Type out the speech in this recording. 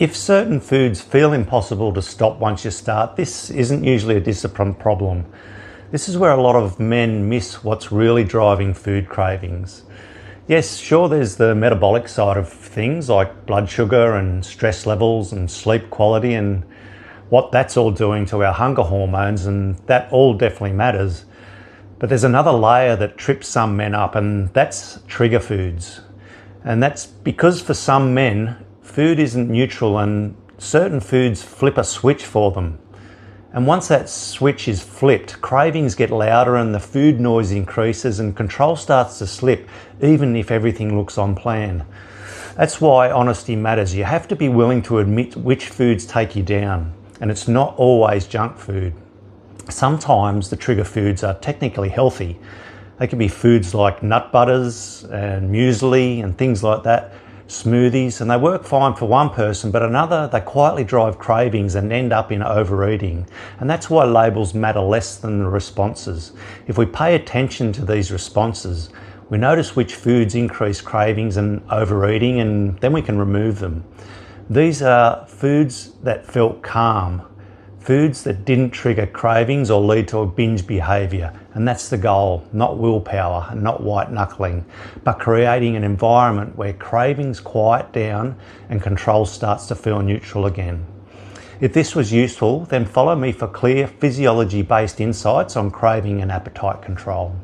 If certain foods feel impossible to stop once you start, this isn't usually a discipline problem. This is where a lot of men miss what's really driving food cravings. Yes, sure, there's the metabolic side of things like blood sugar and stress levels and sleep quality and what that's all doing to our hunger hormones, and that all definitely matters. But there's another layer that trips some men up, and that's trigger foods. And that's because for some men, food isn't neutral and certain foods flip a switch for them. And once that switch is flipped, cravings get louder and the food noise increases and control starts to slip, even if everything looks on plan. That's why honesty matters. You have to be willing to admit which foods take you down, and it's not always junk food. Sometimes the trigger foods are technically healthy. They can be foods like nut butters and muesli and things like that, smoothies, and they work fine for one person, but another, they quietly drive cravings and end up in overeating. And that's why labels matter less than the responses. If we pay attention to these responses, we notice which foods increase cravings and overeating, and then we can remove them. These are foods that felt calm, foods that didn't trigger cravings or lead to a binge behaviour. And that's the goal, not willpower and not white knuckling, but creating an environment where cravings quiet down and control starts to feel neutral again. If this was useful, then follow me for clear physiology-based insights on craving and appetite control.